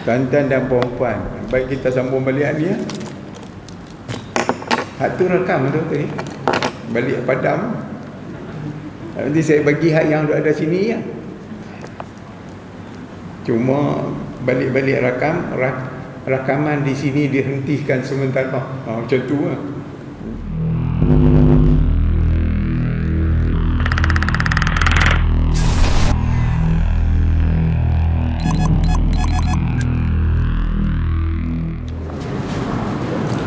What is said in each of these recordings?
Tuan-tuan dan puan-puan, baik kita sambung balik ni ya. Hak tu rakam tu ni. Balik padam. Nanti saya bagi hak yang ada sini ya. Cuma balik-balik rakaman di sini dihentikan sementara. Macam tu lah.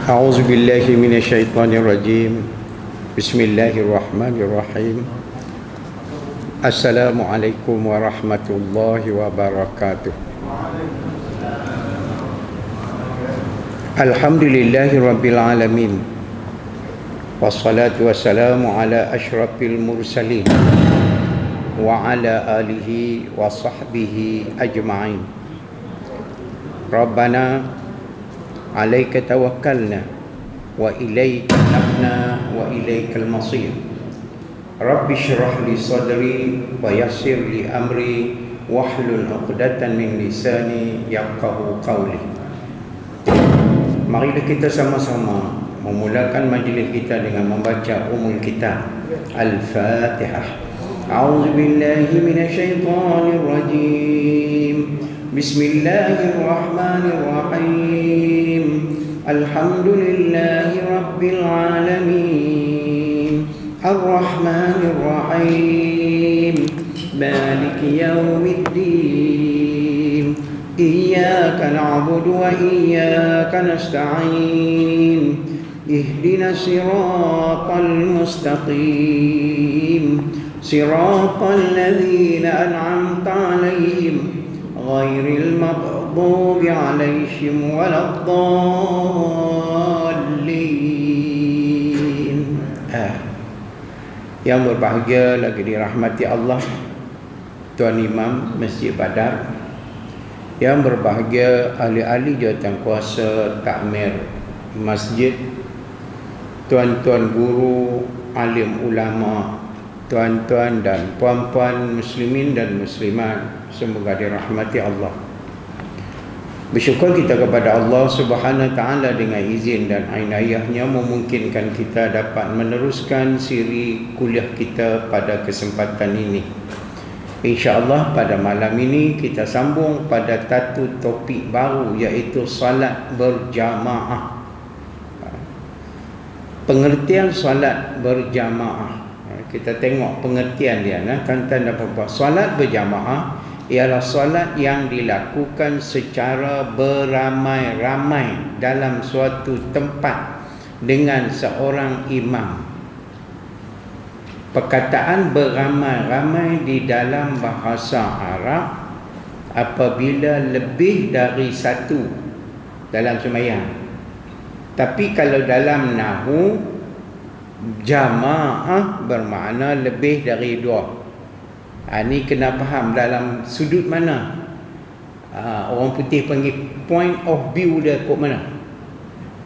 A'udzu billahi minasyaitonir rajim. Bismillahirrahmanirrahim. Assalamualaikum warahmatullahi wabarakatuh. Alhamdulillahi rabbil alamin. Wassalatu wassalamu ala asyrafil mursalin wa ala alihi wa sahbihi ajma'in. Rabbana alaika tawakkalna wa ilaika nabna wa ilaikal masir. Rabbi syrah li sadri wa yassir li amri wahlul 'uqdatan min lisani yafqahu qawli. Marilah kita sama-sama memulakan majlis kita dengan membaca Ummul Kitab Al-Fatihah. A'udzu billahi minasyaitonir rajim. Bismillahirrahmanirrahim. Alhamdulillahi rabbil alamin. Ar-Rahmanir Rahim. Maliki yaumiddin. Iyyaka na'budu wa iyyaka nasta'in. Ihdinas siratal mustaqim. Siratal ladzina an'amta 'alaihim ghairil maghdubi 'alaihim waladdallin. Yang berbahagia lagi dirahmati Allah, Tuan Imam Masjid Badar, yang berbahagia ahli-ahli jawatankuasa takmir masjid, tuan-tuan guru, alim ulama, tuan-tuan dan puan-puan muslimin dan muslimat, semoga dirahmati Allah. Bersyukur kita kepada Allah Subhanahu Ta'ala dengan izin dan inayahnya memungkinkan kita dapat meneruskan siri kuliah kita pada kesempatan ini. InsyaAllah pada malam ini kita sambung pada satu topik baru, iaitu salat berjamaah. Pengertian salat berjamaah, kita tengok pengertian dia, tuan-tuan dan puan-puan. Salat berjamaah ialah solat yang dilakukan secara beramai-ramai dalam suatu tempat dengan seorang imam. Perkataan beramai-ramai di dalam bahasa Arab apabila lebih dari satu dalam sembahyang. Tapi kalau dalam nahwu, jamaah bermakna lebih dari dua. Ini kena faham dalam sudut mana. Orang putih panggil point of view dia kot mana.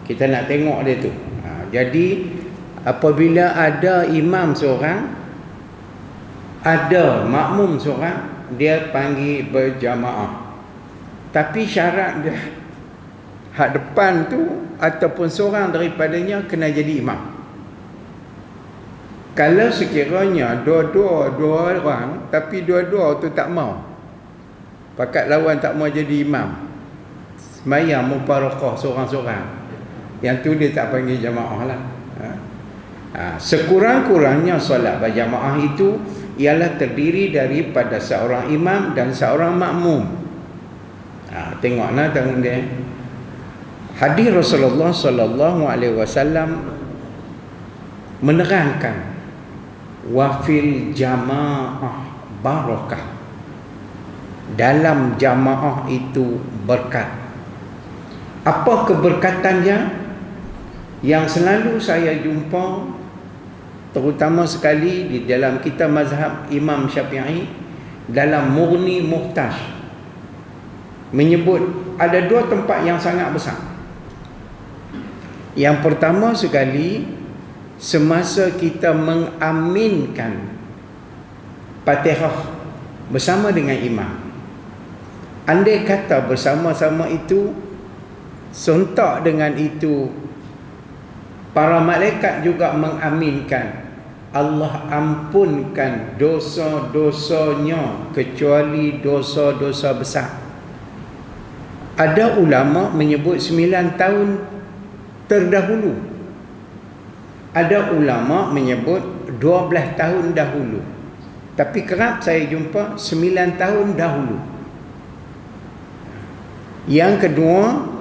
Kita nak tengok dia tu. Jadi apabila ada imam seorang, ada makmum seorang, dia panggil berjamaah. Tapi syarat dia, hak depan tu ataupun seorang daripadanya kena jadi imam. Kalau sekiranya dua orang, tapi dua-dua tu tak mau, pakat lawan tak mau jadi imam, sembahyang mufarakah seorang-seorang, yang tu dia tak panggil jamaah lah. Sekurang-kurangnya solat berjamaah itu ialah terdiri daripada seorang imam dan seorang makmum. Tengoklah tangan dia. Hadis Rasulullah sallallahu alaihi wasallam menerangkan, wafil jamaah barakah, dalam jamaah itu berkat. Apa keberkatannya? Yang selalu saya jumpa, terutama sekali di dalam kitab mazhab Imam Syafi'i, dalam Mughni Muhtaj, menyebut ada dua tempat yang sangat besar. Yang pertama sekali, semasa kita mengaminkan Fatihah bersama dengan imam, Andai kata bersama-sama itu, sontak dengan itu, para malaikat juga mengaminkan, Allah ampunkan dosa-dosanya kecuali dosa-dosa besar. Ada ulama menyebut 9 tahun terdahulu. Ada ulama menyebut 12 tahun dahulu. Tapi kerap saya jumpa 9 tahun dahulu. Yang kedua,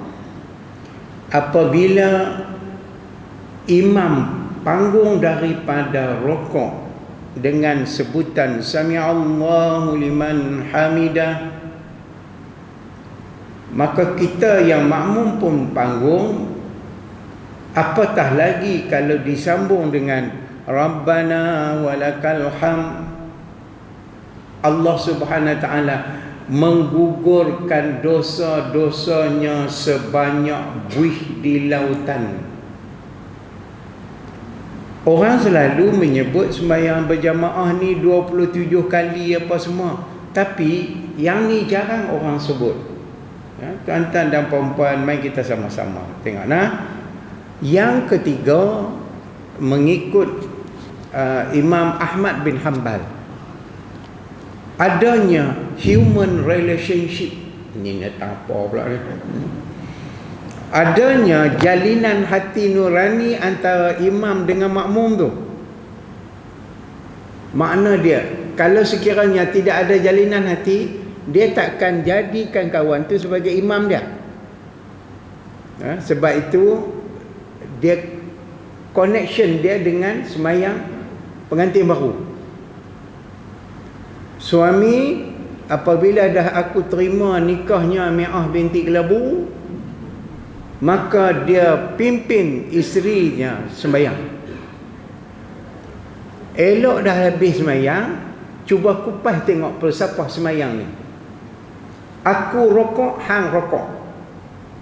apabila imam panggung daripada rukuk dengan sebutan Sami'allahu liman hamidah, maka kita yang makmum pun panggung. Apatah lagi kalau disambung dengan Rabbana walakal hamd. Allah Subhanahu wa taala menggugurkan dosa-dosanya sebanyak buih di lautan. Orang selalu menyebut sembahyang berjamaah ni 27 kali apa semua, tapi yang ni jarang orang sebut. Ya, tuan-tuan dan puan-puan, mari kita sama-sama tengok nah. Yang ketiga, mengikut Imam Ahmad bin Hanbal, adanya human relationship. Ini nak apa pula ni? Adanya jalinan hati nurani antara imam dengan makmum tu. Makna dia, kalau sekiranya tidak ada jalinan hati, dia takkan jadikan kawan tu sebagai imam dia. Sebab itu dia connection dia dengan sembahyang pengantin baru. Suami, apabila dah aku terima nikahnya Mi'ah binti Kelabu, maka dia pimpin isterinya sembahyang. Elok dah habis sembahyang, cuba kupas tengok persapah sembahyang ni. Aku rokok, hang rokok.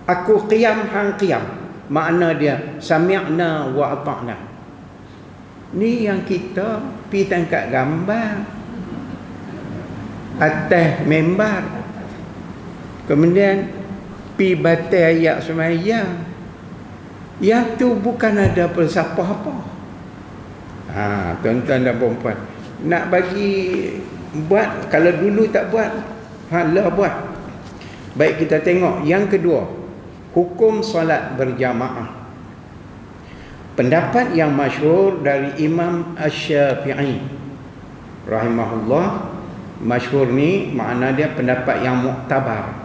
Aku qiyam, hang qiyam. Makna dia sami'na wa ata'na. Ni yang kita pi tangkap gambar atas membar, kemudian pi batai ayat sembahyang, yang tu bukan ada persapah apa. Tuan-tuan dan puan-puan, nak bagi buat, kalau dulu tak buat, lah buat. Baik, kita tengok yang kedua, hukum solat berjamaah. Pendapat yang masyhur dari Imam Asy-Syafi'i rahimahullah, masyhur ni makna dia pendapat yang muktabar,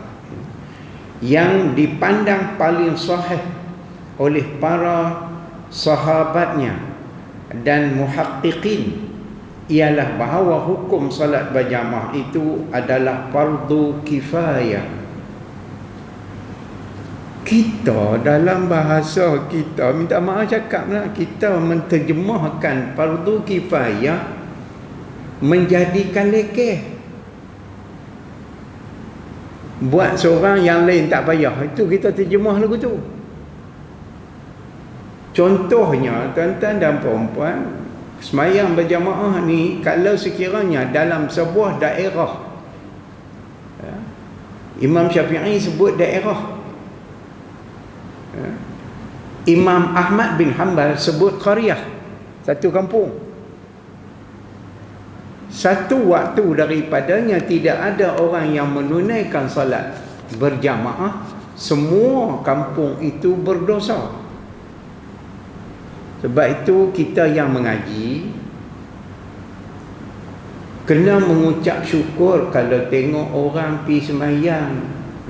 yang dipandang paling sahih oleh para sahabatnya dan muhaqqiqin, ialah bahawa hukum salat berjamaah itu adalah fardu kifayah. Kita dalam bahasa kita, minta maaf cakaplah, kita menterjemahkan fardu kifayah menjadikan lekeh. Buat seorang yang lain tak payah, itu kita terjemah lagu tu. Contohnya, tuan-tuan dan puan-puan, sembahyang berjamaah ni, kalau sekiranya dalam sebuah daerah, Imam Syafi'i sebut daerah, Imam Ahmad bin Hanbal sebut qaryah, satu kampung. Satu waktu daripadanya tidak ada orang yang menunaikan salat berjamaah, semua kampung itu berdosa. Sebab itu kita yang mengaji kena mengucap syukur kalau tengok orang pergi sembahyang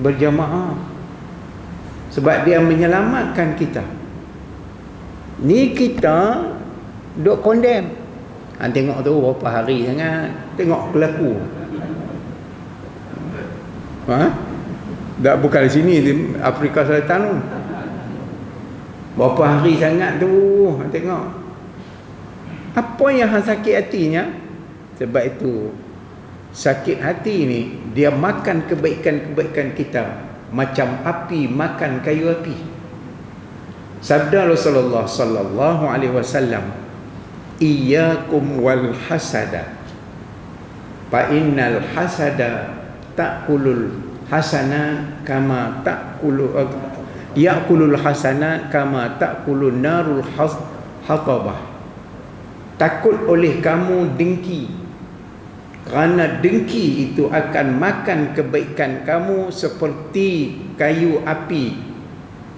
berjamaah, sebab dia menyelamatkan kita. Ni kita duk condemn. Tengok tu berapa hari sangat, tengok pelaku. Tak bukan di sini, di Afrika Selatan tu. Berapa hari sangat tu, tengok. Apa yang sakit hatinya? Sebab itu sakit hati ni dia makan kebaikan-kebaikan kita macam api makan kayu api. Sabda Rasulullah sallallahu alaihi wasallam, iyyakum wal hasada fa innal hasada ta'kulul hasanat kama ta'kulu ya'kulul hasanat kama ta'kulun narul hatabah. Takut oleh kamu dengki, kerana dengki itu akan makan kebaikan kamu seperti kayu api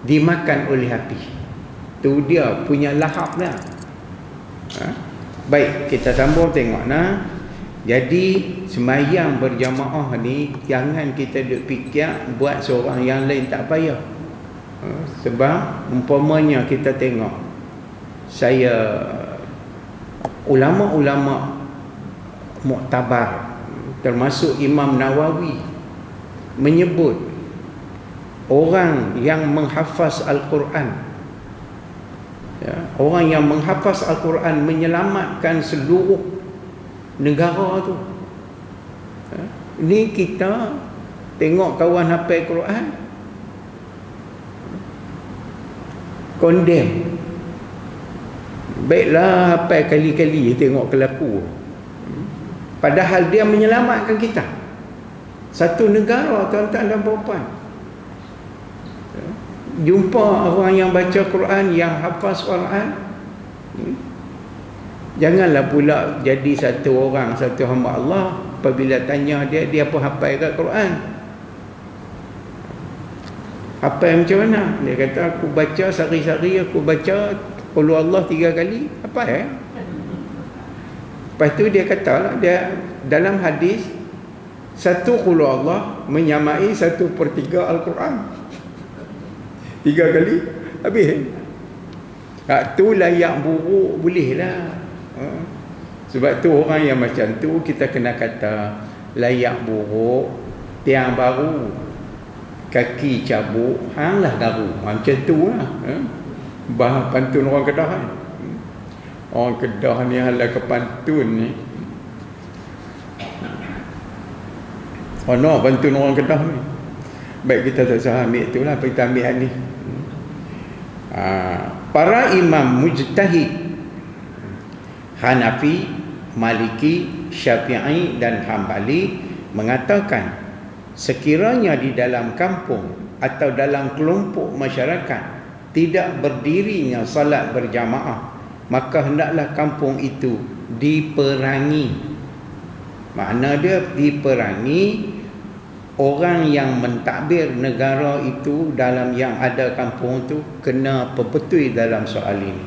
dimakan oleh api. Tu dia punya lahapnya. Baik, kita sambung tengok nah. Jadi sembahyang berjamaah ni jangan kita duk fikir buat seorang yang lain tak payah. Sebab umpamanya kita tengok ulama-ulama muktabar termasuk Imam Nawawi menyebut orang yang menghafaz Al-Quran, orang yang menghafaz Al-Quran menyelamatkan seluruh negara tu. Ni kita tengok kawan hafal Quran condemn. Baiklah hafal kali-kali tengok kelaku, padahal dia menyelamatkan kita, satu negara, tuan-tuan dan puan-puan. Jumpa orang yang baca Quran, yang hafaz Quran, janganlah pula jadi satu orang, satu hamba Allah, apabila tanya dia apa hafal kat Quran, hafal macam mana? Dia kata aku baca sehari-hari, aku baca qul Allah 3 kali, apa lepas tu dia kata lah, dia dalam hadis satu qul Allah menyamai 1/3 Al-Quran. 3 kali habis. Tu layak buruk boleh lah. Sebab tu orang yang macam tu kita kena kata layak buruk, tiang baru, kaki cabuk, hanglah garu. Macam tu lah. Bahan pantun orang Kedah kan. Orang Kedah ni hala ke pantun ni. Oh no, pantun orang Kedah ni. Baik, kita tak usah ambil itulah, kita ambil ni. Para imam mujtahid Hanafi, Maliki, Syafi'i dan Hambali mengatakan sekiranya di dalam kampung atau dalam kelompok masyarakat tidak berdirinya salat berjamaah, maka hendaklah kampung itu diperangi. Makna dia diperangi, orang yang mentadbir negara itu dalam yang ada kampung itu kena perbetul dalam soal ini.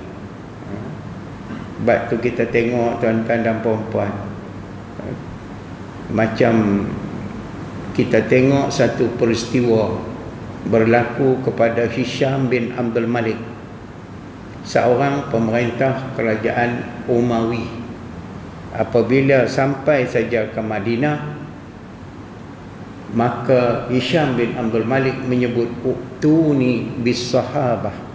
Sebab tu kita tengok tuan-tuan dan puan-puan, macam kita tengok satu peristiwa berlaku kepada Hisham bin Abdul Malik, seorang pemerintah kerajaan Umayyah. Apabila sampai saja ke Madinah, maka Hisham bin Abdul Malik menyebut uktuni bis sahabah,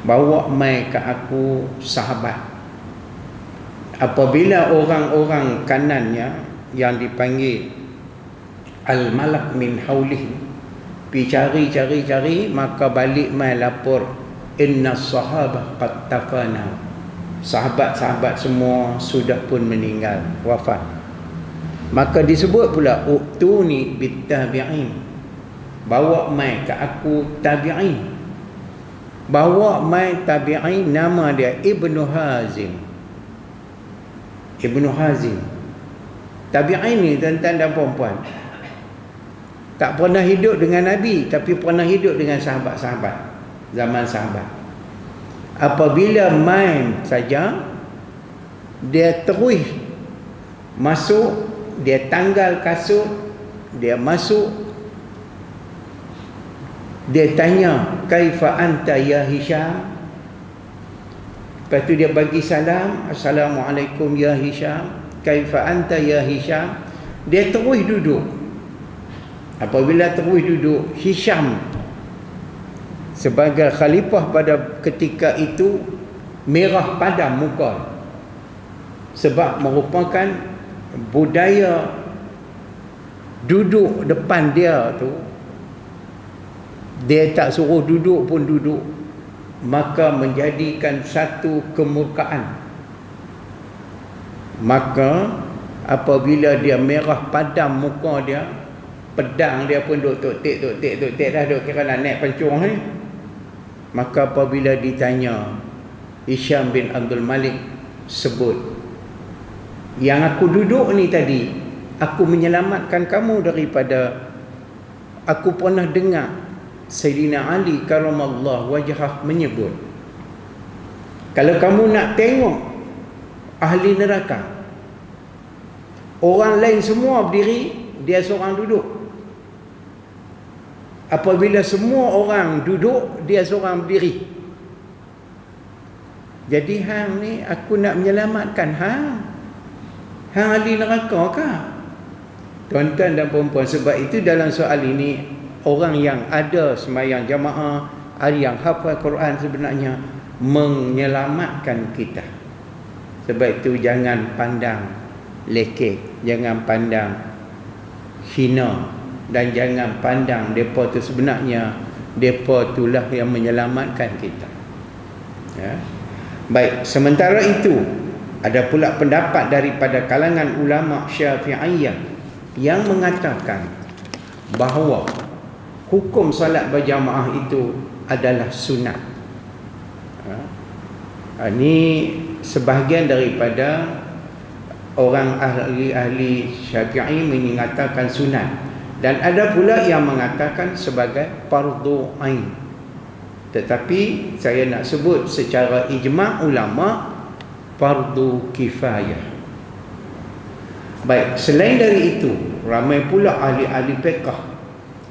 bawa mai ke aku sahabat. Apabila orang-orang kanannya yang dipanggil al-malak min haulihi pi cari, maka balik mai lapor inna sahabah qad tafana, sahabat-sahabat semua sudah pun meninggal, wafat. Maka disebut pula uktuni bit tabi'in, bawa mai ke aku tabi'in. Bawa mai tabi'in, nama dia Ibnu Hazim. Ibnu Hazim tabi'in ni tuan-tuan dan puan-puan tak pernah hidup dengan Nabi, tapi pernah hidup dengan sahabat-sahabat zaman sahabat. Apabila main saja, dia terus masuk, dia tanggal kasut, dia masuk, dia tanya kaifa anta ya Hisham. Lepas tu dia bagi salam, assalamualaikum ya Hisham, kaifa anta ya Hisham. Dia terus duduk. Apabila terus duduk, Hisham sebagai khalifah pada ketika itu merah padam muka, sebab merupakan budaya duduk depan dia tu, dia tak suruh duduk pun duduk, maka menjadikan satu kemurkaan. Maka apabila dia merah padam muka dia, pedang dia pun duk tok-tek dah, duk kira nak naik pancung ni. Maka apabila ditanya, Hisham bin Abdul Malik sebut, yang aku duduk ni tadi, aku menyelamatkan kamu daripada, aku pernah dengar Sayyidina Ali karamallahu wajhah menyebut, kalau kamu nak tengok ahli neraka, orang lain semua berdiri, dia seorang duduk. Apabila semua orang duduk, dia seorang berdiri. Jadi hang ni aku nak menyelamatkan hang. Hang ahli neraka kah? Tuan-tuan dan puan-puan, sebab itu dalam soal ini, orang yang ada sembahyang jamaah, ada yang hafal Quran sebenarnya menyelamatkan kita. Sebab itu jangan pandang lekeh, jangan pandang hina, dan jangan pandang mereka tu sebenarnya mereka itulah yang menyelamatkan kita. Ya. Baik, sementara itu ada pula pendapat daripada kalangan ulama Syafi'iyah yang mengatakan bahawa hukum solat berjamaah itu adalah sunat. Ini sebahagian daripada orang ahli Syafi'i mengatakan sunat, dan ada pula yang mengatakan sebagai fardu ain. Tetapi saya nak sebut secara ijma' ulama fardu kifayah. Baik, selain dari itu, ramai pula ahli-ahli fiqh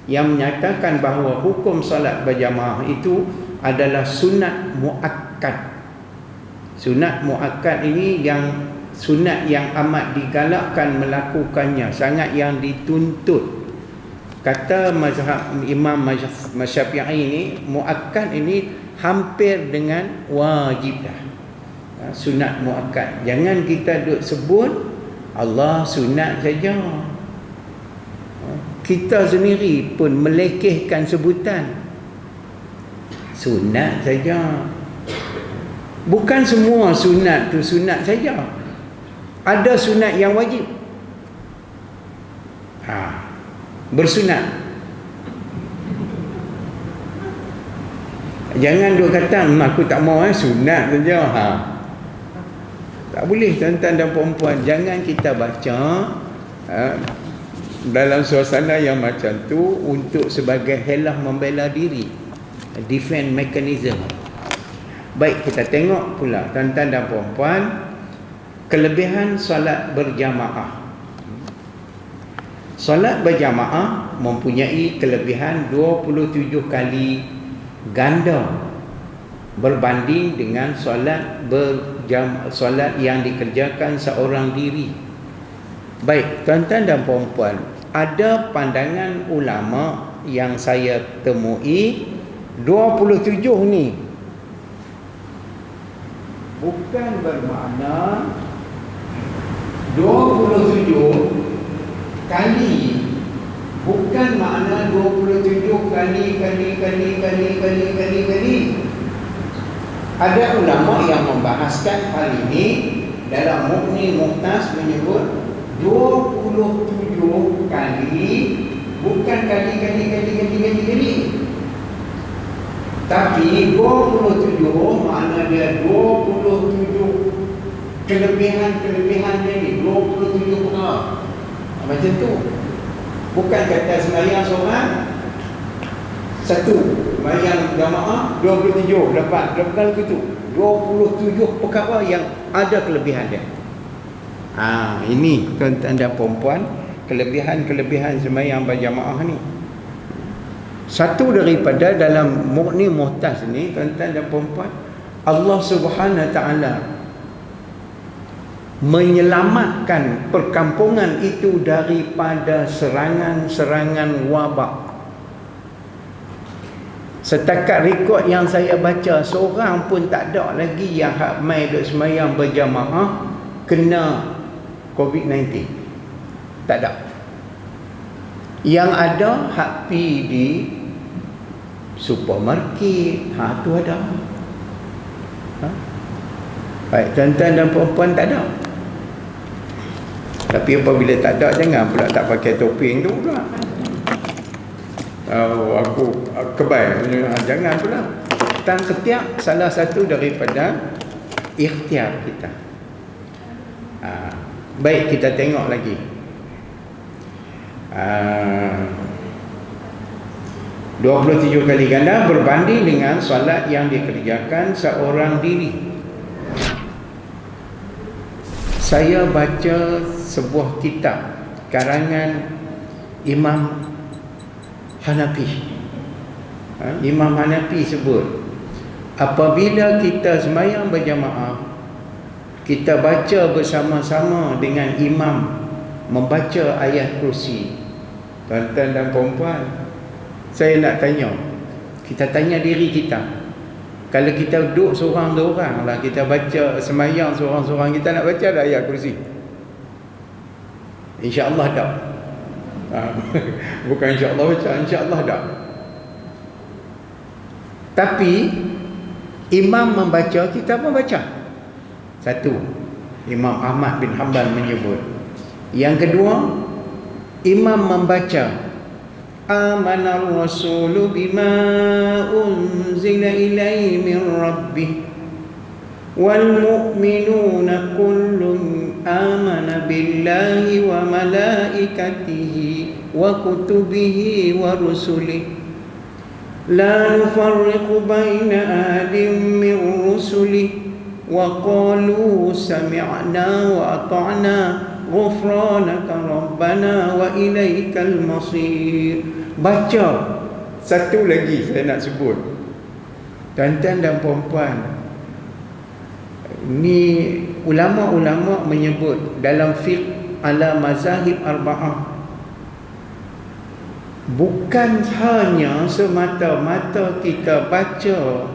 yang menyatakan bahawa hukum salat berjamaah itu adalah sunat muakkad. Sunat muakkad ini yang sunat yang amat digalakkan melakukannya, sangat yang dituntut. Kata mazhab Imam Syafi'i ini, muakkad ini hampir dengan wajib dah. Sunat muakkad. Jangan kita duk sebut Allah sunat saja. Kita sendiri pun melekehkan sebutan sunat saja. Bukan semua sunat tu sunat saja. Ada sunat yang wajib. Bersunat. Jangan duk kata aku tak mau sunat saja. Tak boleh, tuan-tuan dan puan-puan. Jangan kita baca dalam suasana yang macam tu untuk sebagai helah membela diri, defense mechanism. Baik, kita tengok pula tuan-tuan dan puan-puan, kelebihan solat berjamaah. Solat berjamaah mempunyai kelebihan 27 kali ganda berbanding dengan solat solat yang dikerjakan seorang diri. Baik, tuan-tuan dan puan-puan, ada pandangan ulama yang saya temui 27 ni bukan bermakna 27 kali, bukan makna 27 kali. Ada ulama yang membahaskan hal ini dalam Mughni Muhtas, menyebut 27 kali, bukan kali. Tapi 27 makna dia 27 kelebihan dia ni, 27 perkara. Macam tu. Bukan kata sembahyang seorang satu, sembahyang jamaah 27 dapat bukan begitu. 27 perkara yang ada kelebihan dia. Ini tuan-tuan dan puan-puan, kelebihan sembahyang berjamaah ni. Satu daripada dalam Mughni Muhtas ni, tuan-tuan dan puan-puan, Allah Subhanahu Taala menyelamatkan perkampungan itu daripada serangan wabak. Setakat rekod yang saya baca, seorang pun tak ada lagi yang mai duk sembahyang berjamaah kena COVID-19. Tak ada. Yang ada hak pi di supermarket, tu ada. Baik, tuan-tuan dan puan-puan, tak ada. Tapi apabila tak ada, jangan pula tak pakai topeng tu pula. Aku kebal. Jangan pula. Dan setiap salah satu daripada ikhtiar kita. Baik, kita tengok lagi. 27 kali ganda berbanding dengan solat yang dikerjakan seorang diri. Saya baca sebuah kitab karangan Imam Hanafi. Imam Hanafi sebut, apabila kita sembahyang berjamaah, kita baca bersama-sama dengan imam membaca ayat kursi. Tuan-tuan dan puan-puan, saya nak tanya, kita tanya diri kita, kalau kita duduk seorang-seorang lah, kita baca sembahyang seorang-seorang, kita nak baca dah ayat kursi? InsyaAllah tak. Bukan insyaAllah baca, insyaAllah tak. Tapi imam membaca, kita pun baca. Satu, Imam Ahmad bin Hanbal menyebut. Yang kedua, imam membaca, Amanar Rasulu bima unzila ilaihi min rabbih wal mu'minuna kullun amana billahi wa malaikatihi wa kutubihi wa rusulihi la nufarriqu baina ahadin min rusulihi wa qalu sami'na wa ata'na ghufranaka rabbana wa ilaikal masir. Baca satu lagi saya nak sebut, tuan-tuan dan puan-puan, ni ulama-ulama menyebut dalam fiqh ala mazahib arba'ah, bukan hanya semata-mata kita baca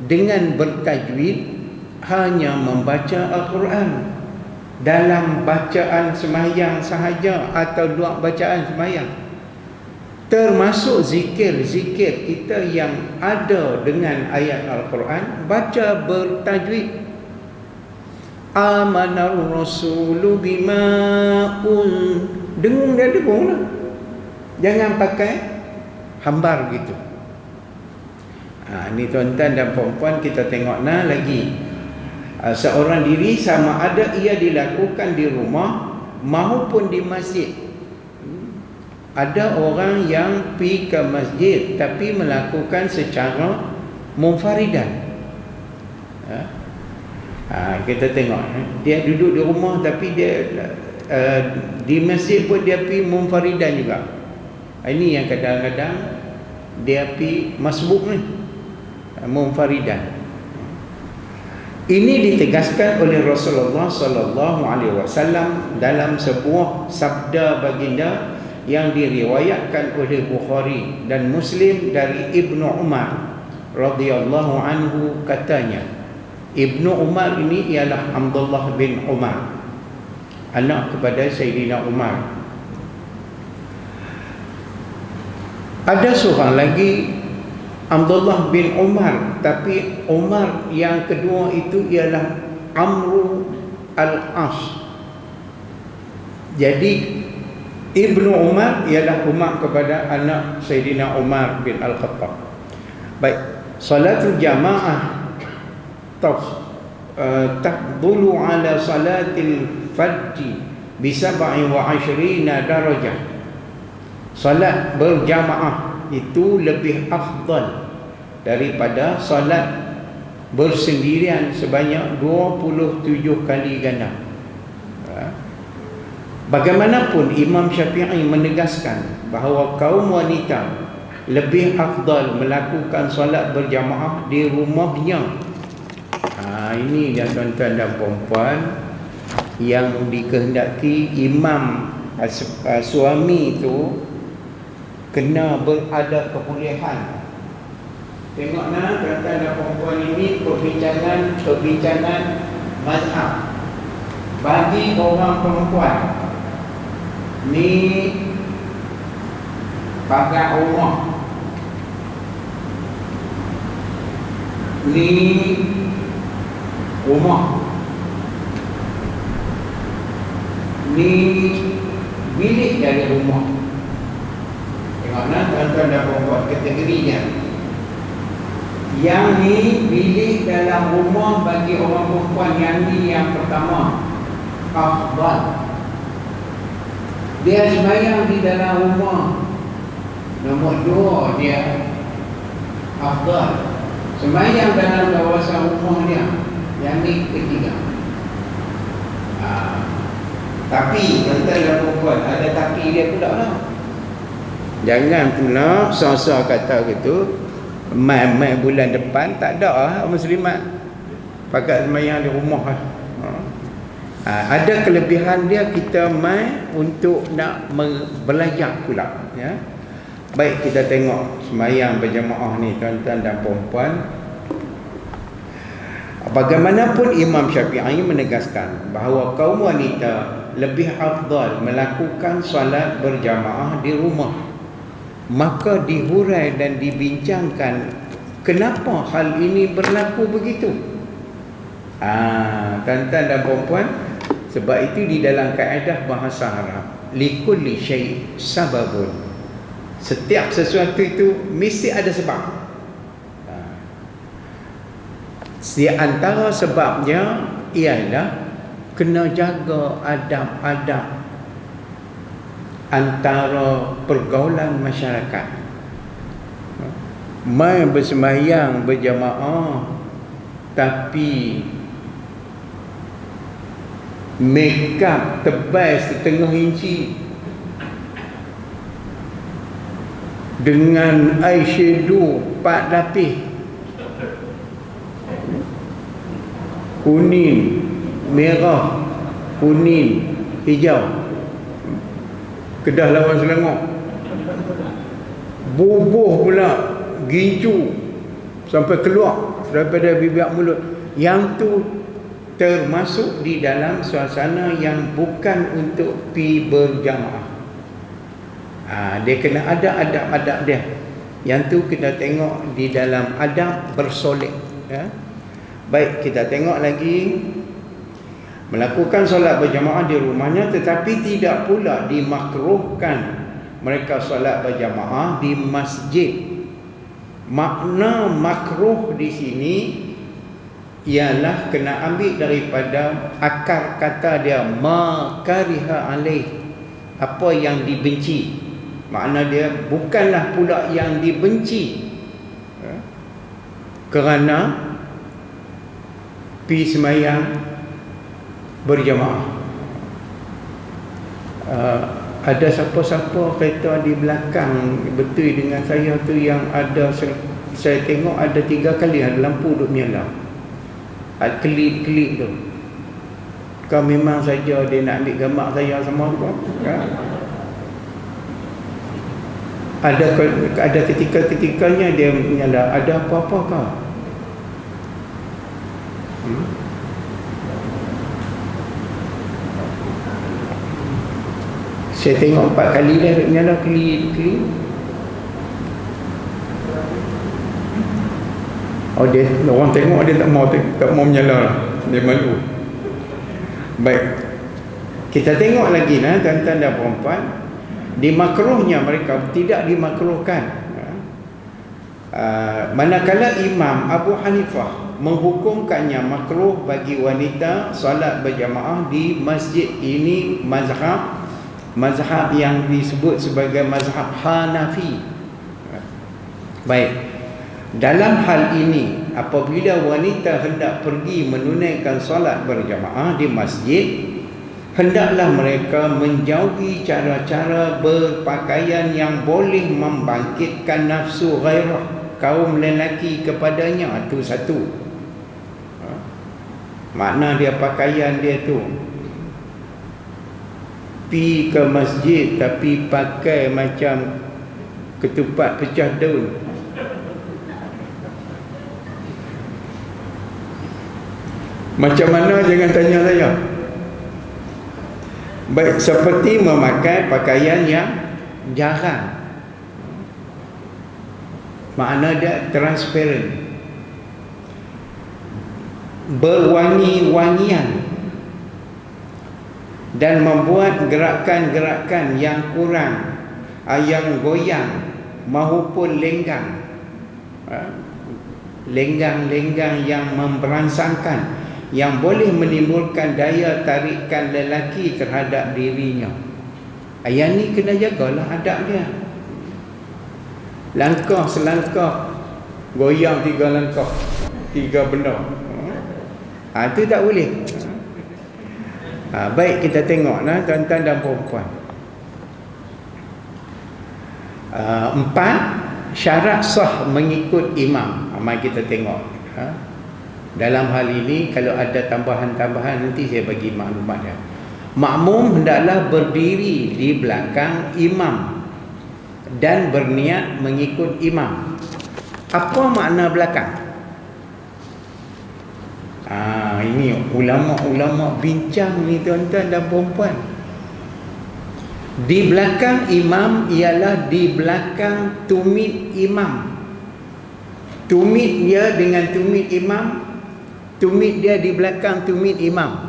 dengan bertajwid, hanya membaca Al-Quran dalam bacaan sembahyang sahaja atau dua bacaan sembahyang, termasuk zikir-zikir kita yang ada dengan ayat Al-Quran, baca bertajwid. Amanar Rasulu bima dengung dia dengung lah. Jangan pakai hambar gitu. Ni tuan-tuan dan puan-puan, kita tengok lagi. Seorang diri sama ada ia dilakukan di rumah maupun di masjid. Ada orang yang pergi ke masjid tapi melakukan secara munfaridan. Kita tengok, dia duduk di rumah tapi dia di masjid pun dia pergi munfaridan juga. Ini yang kadang-kadang dia pergi masbuk ni, munfaridan. Ini ditegaskan oleh Rasulullah sallallahu alaihi wasallam dalam sebuah sabda baginda yang diriwayatkan oleh Bukhari dan Muslim dari Ibnu Umar radhiyallahu anhu, katanya, Ibnu Umar ini ialah Abdullah bin Umar, anak kepada Sayyidina Umar. Ada seorang lagi Abdullah bin Umar, tapi Umar yang kedua itu ialah Amru al-As. Jadi Ibnu Umar ialah Umar kepada anak Sayyidina Umar bin Al-Khattab. Baik, salatul jamaah tafdulu ala salatil fajr bi 27 darajah. Salat berjamaah itu lebih afdal daripada salat bersendirian sebanyak 27 kali ganda. Bagaimanapun Imam Syafi'i menegaskan bahawa kaum wanita lebih afdal melakukan solat berjamaah di rumahnya. Ini dia tuan-tuan dan puan-puan yang dikehendaki imam suami itu kena berada kebolehan. Tengoklah tuan-tuan dan puan-puan, ini perbincangan mazhab bagi orang perempuan. Ni pagar rumah, ni rumah, ni bilik dari rumah. Tengok Mana tuan-tuan dan puan-puan kategorinya. Yang ni bilik dalam rumah bagi orang perempuan yang ni yang pertama, afdal. Dia sembahyang di dalam rumah. Nombor 2 dia afdal. Sembahyang dalam kawasan rumah dia. Yang ni ketiga. Tapi tuan-tuan dan puan-puan, ada tapi dia pula lah. Jangan pula sah-sah kata gitu, mai bulan depan tak ada lah muslimat pakai sembahyang di rumah lah. Ada kelebihan dia, kita mai untuk nak belajar pula, ya. Baik, kita tengok sembahyang berjamaah ni tuan-tuan dan puan-puan. Bagaimanapun Imam Syafi'i menegaskan bahawa kaum wanita lebih afdal melakukan solat berjamaah di rumah. Maka dihurai dan dibincangkan kenapa hal ini berlaku begitu. Tuan-tuan dan puan-puan, sebab itu di dalam kaedah bahasa Arab, likulli syai' sababun. Setiap sesuatu itu mesti ada sebab. Di antara sebabnya ialah kena jaga adab-adab antara pergaulan masyarakat. Mai bersembahyang berjamaah tapi make up tebal setengah inci dengan eyeshadow 4 lapis, kuning, merah, kuning, hijau, Kedah lawan Selangor, bubuh pula gincu sampai keluar daripada bibir mulut. Yang tu termasuk di dalam suasana yang bukan untuk pi berjamaah. Dia kena ada adab-adab dia. Yang tu kita tengok di dalam adab bersolek, ya. Baik, kita tengok lagi. Melakukan solat berjamaah di rumahnya, tetapi tidak pula dimakruhkan mereka solat berjamaah di masjid. Makna makruh di sini ialah kena ambil daripada akar kata dia, ma kariha alaih, apa yang dibenci. Makna dia bukanlah pula yang dibenci, kerana pi sembahyang berjamaah. Ada siapa-siapa kereta di belakang betul dengan saya tu yang ada, saya tengok ada 3 kali ada lampu duk menyala, kelip-kelip tu. Kau memang saja dia nak ambil gambar saya sama tu, kan? Ada ketika-ketikanya dia menyala. Ada apa-apa kau? Saya tengok 4 kali dah dia menyala, kelip-kelip. Dia orang tengok dia tak mau menyala lah. Dia malu. Baik, kita tengok lagi tuan-tuan dan puan-puan, dimakruhnya mereka tidak dimakruhkan. Manakala Imam Abu Hanifah menghukumkannya makruh bagi wanita solat berjamaah di masjid. Ini mazhab yang disebut sebagai mazhab Hanafi. Baik, dalam hal ini apabila wanita hendak pergi menunaikan solat berjamaah di masjid, hendaklah mereka menjauhi cara-cara berpakaian yang boleh membangkitkan nafsu ghairah kaum lelaki kepadanya. Itu satu. Makna dia pakaian dia tu, pi ke masjid tapi pakai macam ketupat pecah daun. Macam mana jangan tanya saya. Baik, seperti memakai pakaian yang jarang, makna dia transparent, berwangi-wangian, dan membuat gerakan-gerakan yang kurang, yang goyang mahupun lenggang, lenggang-lenggang yang memberangsangkan, yang boleh menimbulkan daya tarikan lelaki terhadap dirinya. Yang ni kena jagalah adab dia. Langkah selangkah, goyang 3 langkah, 3 benar. Itu tak boleh. Baik, kita tengoklah tuan-tuan dan puan-puan. 4 syarat sah mengikut imam. Mari kita tengok. Dalam hal ini kalau ada tambahan-tambahan nanti saya bagi maklumat dia. Makmum hendaklah berdiri di belakang imam dan berniat mengikut imam. Apa makna belakang? Ini ulama-ulama bincang ni tuan-tuan dan puan-puan. Di belakang imam ialah di belakang tumit imam. Tumit dia dengan tumit imam, tumit dia di belakang tumit imam.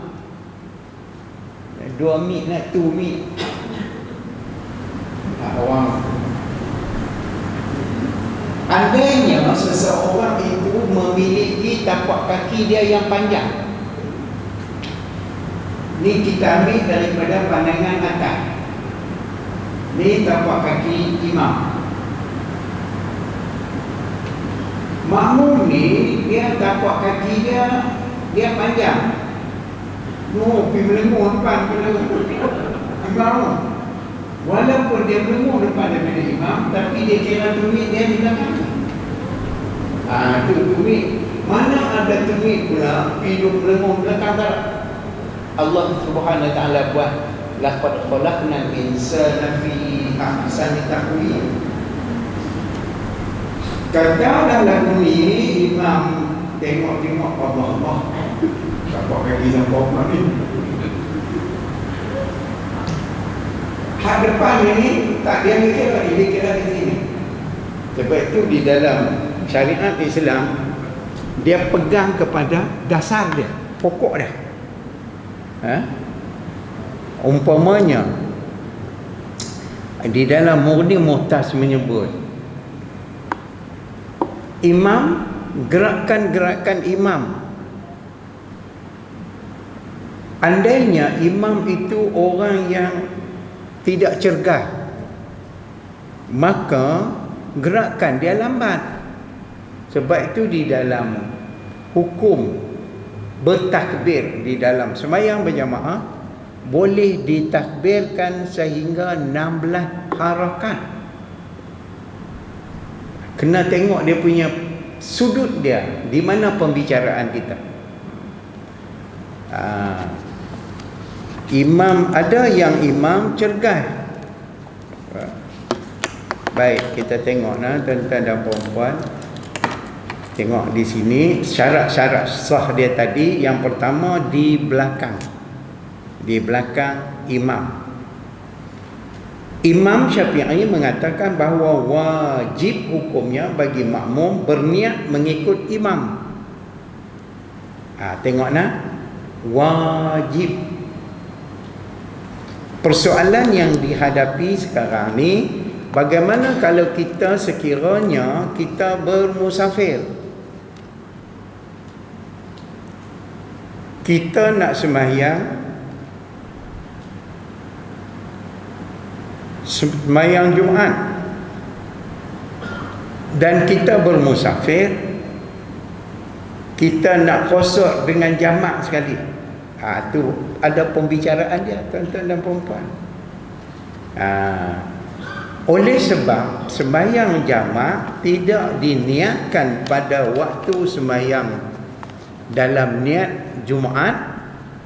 2 mit nak tumit. Orang andainya seseorang itu memiliki tapak kaki dia yang panjang. Ni kita ambil daripada pandangan atas. Ni tapak kaki imam. Makmum ni dia tapak kaki dia panjang. Pergi melenguh depan imam. Walaupun dia melenguh depan daripada imam, tapi dia kira tumit dia di belakang. Itu tumit. Mana ada tumit pula hidup melenguh belakang tak? Allah Subhanahu Wa Taala buat laqad khalaqnal insana fi ahsani taqwim. Kadang-kadang lagu ni imam tengok Allah tapak kaki sampai ni. Hak depan ni tak dia mikir lagi, dia kira di sini. Sebab itu di dalam syariat Islam dia pegang kepada dasar dia, pokok dia. Umpamanya di dalam Murni Muhtas menyebut imam, gerakan-gerakan imam, andainya imam itu orang yang tidak cergas, maka gerakan dia lambat. Sebab itu di dalam hukum bertakbir di dalam sembahyang berjamaah boleh ditakbirkan sehingga 16 harakat. Kena tengok dia punya sudut dia, di mana pembicaraan kita. Imam, ada yang imam cergas. Baik, kita tengoklah tuan-tuan dan puan-puan. Tengok di sini syarat-syarat sah dia tadi. Yang pertama di belakang imam. Imam Syafi'i mengatakan bahawa wajib hukumnya bagi makmum berniat mengikut imam. Tengoklah, wajib. Persoalan yang dihadapi sekarang ni, bagaimana kalau kita sekiranya kita bermusafir, kita nak sembahyang Jumaat dan kita bermusafir, kita nak qasar dengan jamak sekali. Tu ada pembicaraan dia tuan-tuan dan puan-puan. Oleh sebab sembahyang jamak tidak diniatkan pada waktu sembahyang dalam niat Jumaat,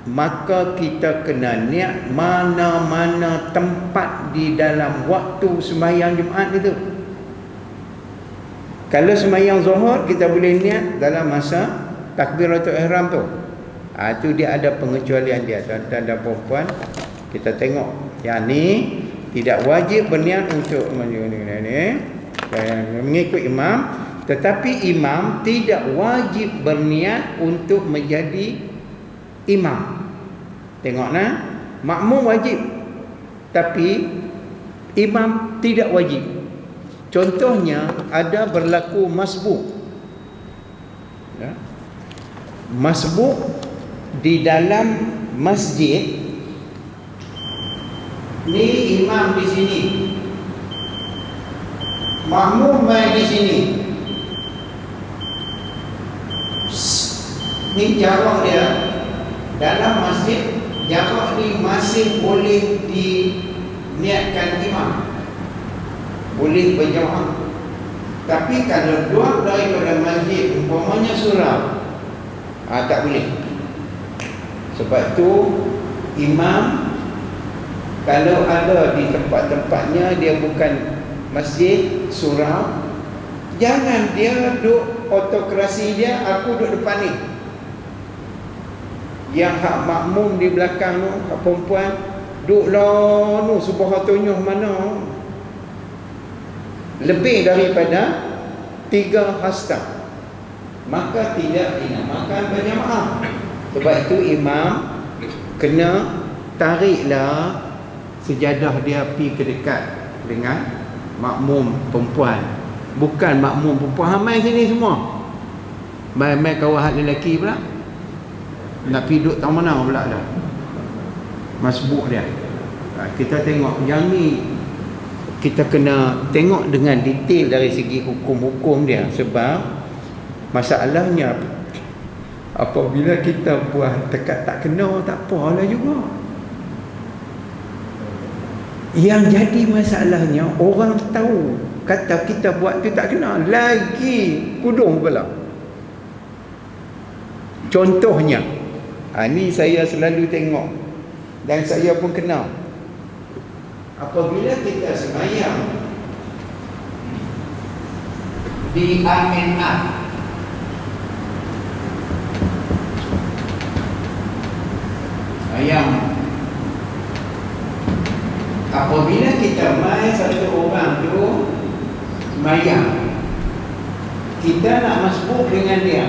maka kita kena niat mana-mana tempat di dalam waktu sembahyang Jumaat itu. Kalau sembahyang Zuhur kita boleh niat dalam masa takbiratul ihram tu. Itu dia ada pengecualian dia tuan-tuan dan puan-puan. Kita tengok yang ni tidak wajib berniat untuk mengikut imam, tetapi imam tidak wajib berniat untuk menjadi imam. Tengoklah, makmum wajib tapi imam tidak wajib. Contohnya ada berlaku masbuk. Ya. Masbuk di dalam masjid. Ni imam di sini, makmum main di sini. Ni jarak dia dalam masjid. Jarak ni masih boleh diniatkan imam, boleh berjamaah. Tapi kalau keluar daripada masjid, umpamanya surau, tak boleh. Sebab tu imam kalau ada di tempat-tempatnya dia bukan masjid, surau, jangan dia duduk autokrasi dia, aku duduk depan ni. Yang hak makmum di belakang tu, hak perempuan, duduklah nu subah tunyuh mana. Lebih daripada 3 hasta, maka tidak dinamakan berjamaah. Sebab itu imam kena tariklah sejadah dia pergi ke dekat dengan makmum perempuan. Bukan makmum perempuan ramai sini semua, mai kawan hak lelaki pula nak pergi duduk tak mana pula dah masbuk dia. Kita tengok yang ni, kita kena tengok dengan detail dari segi hukum-hukum dia. Sebab masalahnya apabila kita buat dekat tak kena, tak apalah juga. Yang jadi masalahnya orang tahu kata kita buat tu tak kena, lagi kudung pula. Contohnya, ni saya selalu tengok dan saya pun kenal. Apabila kita sembahyang di RNR, sembahyang, apabila kita mai satu orang tu sembahyang, kita nak masbuk dengan dia.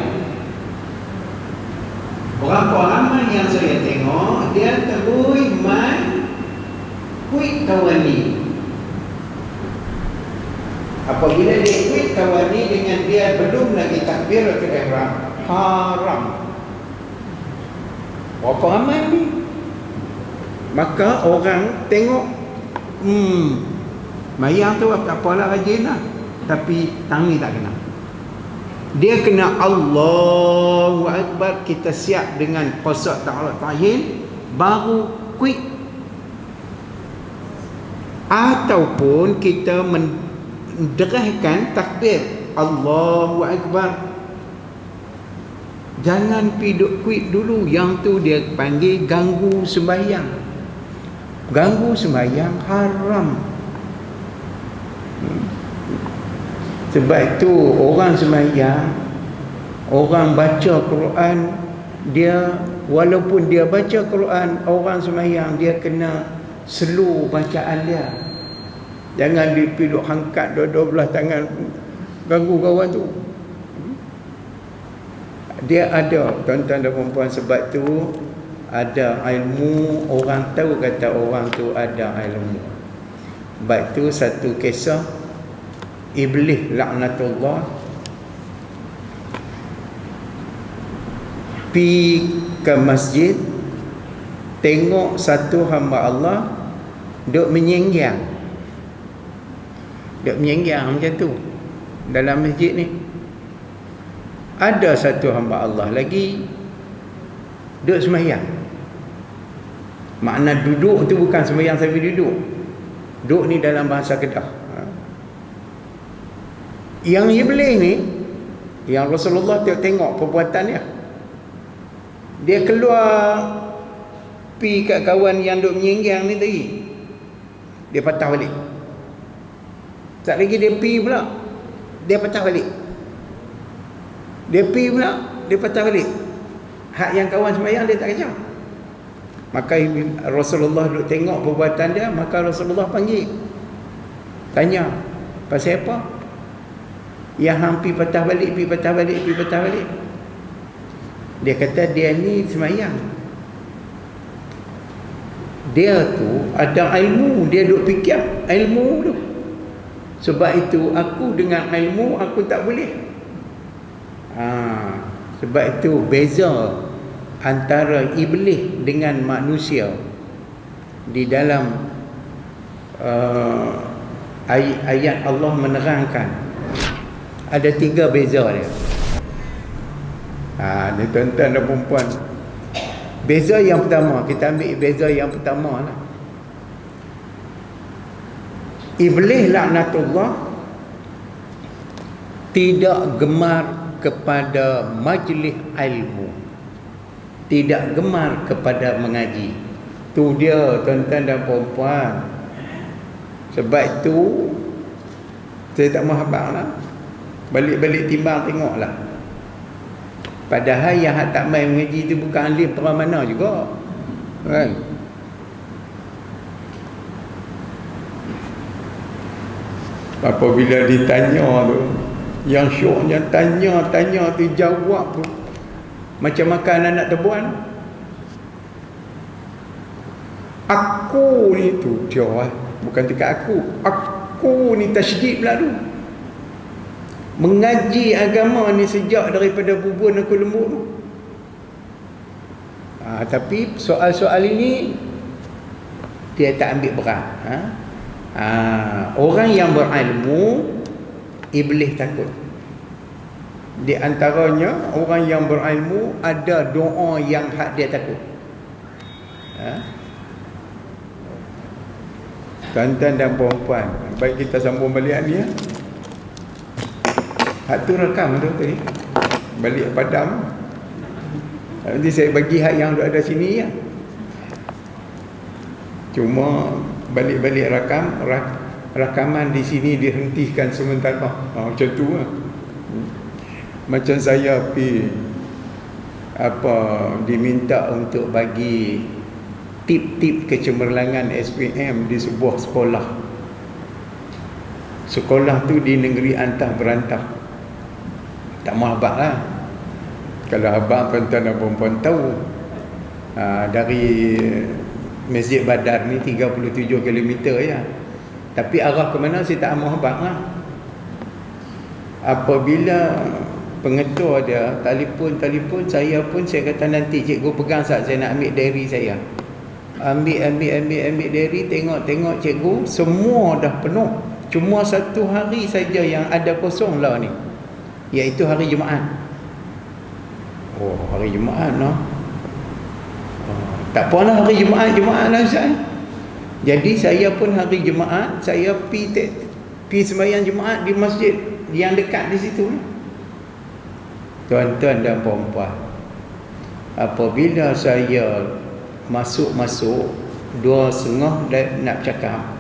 Berapa ramai yang saya tengok dia terus mai quit kawan ni. Apabila dia quit kawan ni dengan dia belum lagi takbiratul ihram, haram. Berapa ramai ni? Maka orang tengok, mayang tu apalah rajin lah, tapi tangi tak kena. Dia kena Allahu Akbar, kita siap dengan qasad ta'ala ta'yin, baru quit. Ataupun kita menderahkan takbir Allahu Akbar, jangan piduk quit dulu. Yang tu dia panggil ganggu sembahyang. Ganggu sembahyang haram. Sebab itu orang sembahyang, orang baca Quran, dia walaupun dia baca Quran, orang sembahyang dia kena slow bacaan dia. Jangan dipiluk hangkat dua-dua belah tangan ganggu kawan tu. Dia ada tuan-tuan dan puan-puan, sebab tu ada ilmu, orang tahu kata orang tu ada ilmu. Sebab tu satu kisah Iblis laknatullah pi ke masjid, tengok satu hamba Allah duk menyenggang. Duk menyenggang macam tu dalam masjid ni. Ada satu hamba Allah lagi duk sembahyang. Makna duduk tu bukan sembahyang sambil duduk. Duduk ni dalam bahasa Kedah. Yang Iblis ni, yang Rasulullah tengok perbuatan dia, dia keluar pi kat kawan yang duk menyenggang ni tadi, dia patah balik. Tak lagi dia pi pula, dia patah balik. Dia pi pula, dia patah balik. Hak yang kawan sembahyang dia tak kacau. Maka Rasulullah duk tengok perbuatan dia, maka Rasulullah panggil, tanya, pasal apa? Yang hampir patah balik, pi patah balik, pi patah balik. Dia kata dia ni sembahyang. Dia tu ada ilmu, dia duk fikir ilmu tu. Sebab itu aku dengan ilmu aku tak boleh. Sebab itu beza antara iblis dengan manusia di dalam ayat Allah menerangkan. Ada 3 beza dia. Ni tuan-tuan dan perempuan. Beza yang pertama, kita ambil beza yang pertama lah. Iblis laknatullah tidak gemar kepada majlis ilmu, tidak gemar kepada mengaji. Tu dia tuan-tuan dan perempuan. Sebab itu saya tak mahu habang lah. Balik-balik timbang tengoklah. Padahal yang tak main mengaji tu bukan alim perang mana juga, kan? Apabila ditanya tu, yang syoknya tanya tu jawab tu macam makan anak tebuan. Aku ni tu dia bukan dekat aku ni tasydid pula tu. Mengaji agama ni sejak daripada bubun aku lembut tu. Tapi soal-soal ini dia tak ambil berat. Orang yang berilmu, iblis takut. Di antaranya orang yang berilmu ada doa yang hak dia takut. Tuan-tuan dan puan-puan, baik kita sambung balik ni ya. Hak tu rakam tu tadi. Balik padam. Nanti saya bagi hak yang ada sini ya. Cuma balik-balik rakaman di sini dihentikan sementara. Macam tu lah. Macam saya diminta untuk bagi tip-tip kecemerlangan SPM di sebuah sekolah. Sekolah tu di negeri antah berantah. Tak mahu abang lah. Kalau abang tuan-tuan dan perempuan tahu, dari Masjid Badar ni 37 km ya. Tapi arah ke mana saya tak mahu abang lah. Apabila pengetua dia telefon, saya pun saya kata nanti cikgu pegang saat saya nak ambil diary saya. Ambil diary, tengok cikgu, semua dah penuh. Cuma satu hari saja yang ada kosong lah ni, iaitu hari Jumaat. Hari Jumaat no. Tak apa lah hari Jumaat lah Ustaz. Jadi saya pun hari Jumaat saya pi sembahyang Jumaat di masjid yang dekat di situ. Tuan-tuan dan puan-puan, apabila saya masuk 2.30 nak bercakap,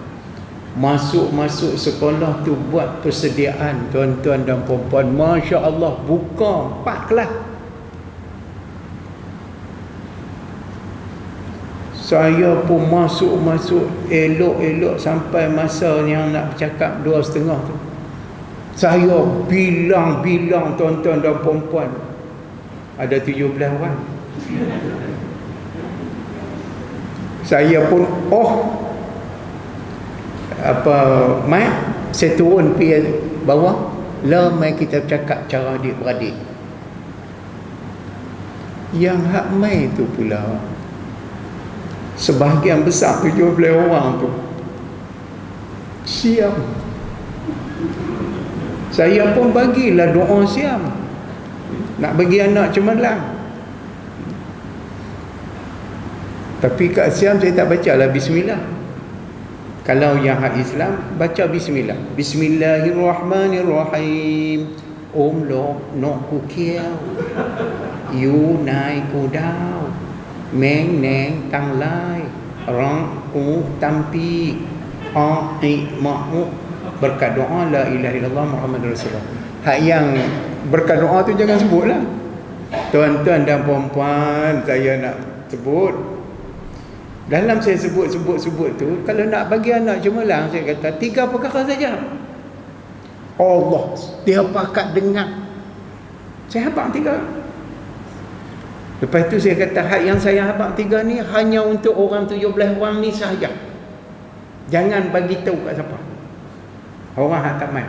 masuk sekolah tu buat persediaan tuan-tuan dan puan-puan, Masya Allah, buka 4 kelas. Saya pun masuk elok-elok sampai masa yang nak bercakap 2.30 tu. Saya bilang tuan-tuan dan puan-puan, ada 17 orang. Saya pun Mat, saya turun pergi bawah, mai kita bercakap cara adik-beradik. Yang hak mai tu pula sebahagian besar 17 orang tu siam. Saya pun bagilah doa siam, nak bagi anak cemerlang. Tapi kat siam saya tak baca lah bismillah. Kalau yang hak Islam baca bismillah. Bismillahirrahmanirrahim. Om lok nok ku kiao, yu nai ku dao, meng neng tang lai, rang u tampi, i ma'u. Berkat doa la ilaha illallah Muhammadur Rasulullah. Hak yang berkat doa tu jangan sebutlah. Tuan-tuan dan puan-puan, saya nak sebut. Dalam saya sebut tu, kalau nak bagi anak cemerlang, saya kata 3 perkara saja. Allah, dia pakat dengar. Saya habaq 3. Lepas tu saya kata, hak yang saya habaq 3 ni hanya untuk orang 17 orang ni sahaja. Jangan bagi tahu kat siapa. Orang hak tak mai.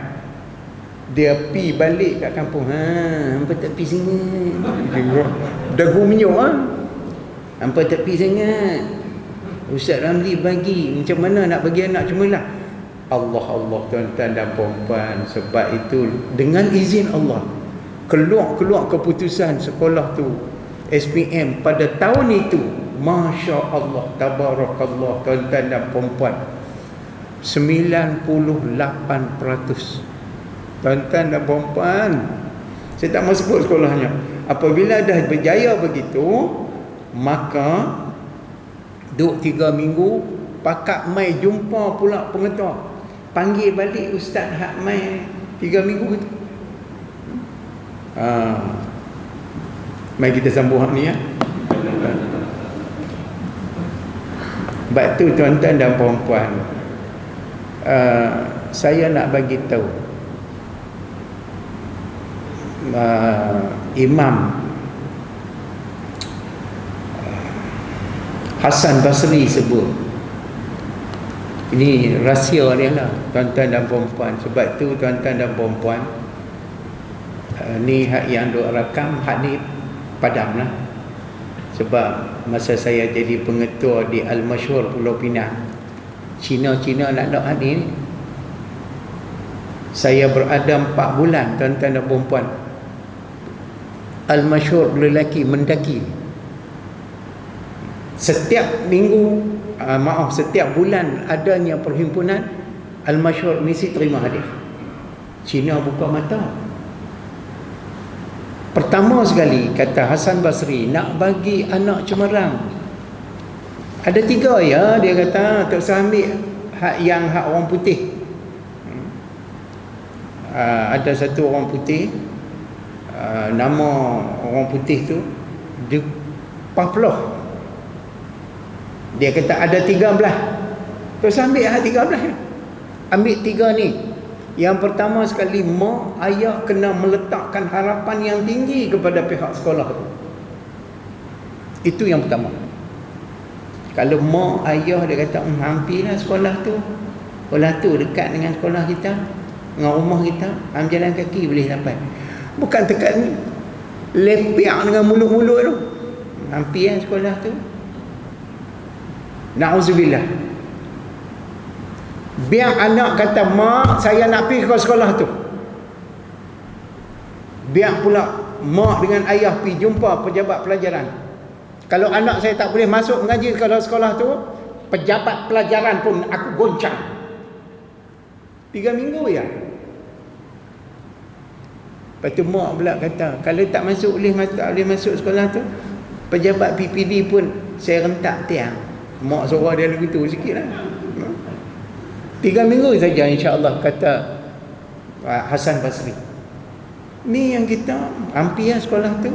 Dia pi balik kat kampung. Hampa tak pi sini. Dagu menyuk Hampa tak pi sangat. Ustaz Ramli bagi. Macam mana nak bagi anak cemerlang? Allah tuan-tuan dan puan-puan. Sebab itu dengan izin Allah keluar keputusan sekolah tu SPM pada tahun itu. Masya Allah, tabarakallah tuan-tuan dan puan-puan, 98%. Tuan-tuan dan puan-puan, saya tak mau sebut sekolahnya. Apabila dah berjaya begitu, maka duduk 3 minggu, pakak mai jumpa pula pengetua, panggil balik ustaz hak mai 3 minggu itu. Mari kita sambung hak ni ya. Sebab tu tuan-tuan dan puan-puan, saya nak bagi tahu Imam Hasan Basri sebut, ini rahsia dia lah tuan-tuan dan puan-puan. Sebab tu tuan-tuan dan puan-puan, ni hak yang duk rakam, hak ni padam lah. Sebab masa saya jadi pengetua di Al-Masyhur Pulau Pinang, Cina-Cina nak hak ni, saya berada 4 bulan tuan-tuan dan puan-puan. Al-Masyhur lelaki mendaki. Setiap minggu, setiap bulan adanya perhimpunan Al-Masyhur mesti terima hadiah. Cina buka mata. Pertama sekali kata Hasan Basri, nak bagi anak cemerlang. Ada 3 ya, dia kata, tak usah ambil hak orang putih. Ada satu orang putih, nama orang putih tu dia Pavlov. Dia kata ada 13. Tak usah ambil hak 13. Ambil 3 ni. Yang pertama sekali, mak ayah kena meletakkan harapan yang tinggi kepada pihak sekolah tu. Itu yang pertama. Kalau mak ayah dia kata hampirlah sekolah tu, sekolah tu dekat dengan sekolah kita, dengan rumah kita, jalan kaki boleh sampai. Bukan tekat ni, lepiak dengan mulut-mulut tu, hampir sekolah tu. Na'udzubillah. Biar anak kata, mak saya nak pergi ke sekolah tu. Biar pula mak dengan ayah pergi jumpa pejabat pelajaran. Kalau anak saya tak boleh masuk mengaji ke sekolah tu, pejabat pelajaran pun aku goncang. 3 minggu ya. Lepas tu mak pula kata, kalau tak boleh masuk sekolah tu, pejabat PPD pun saya rentak tiang. Mak suruh dia begitu sikit lah. 3 minggu saja insya-Allah, kata Hasan Basri. Ni yang kita hampir sekolah tu.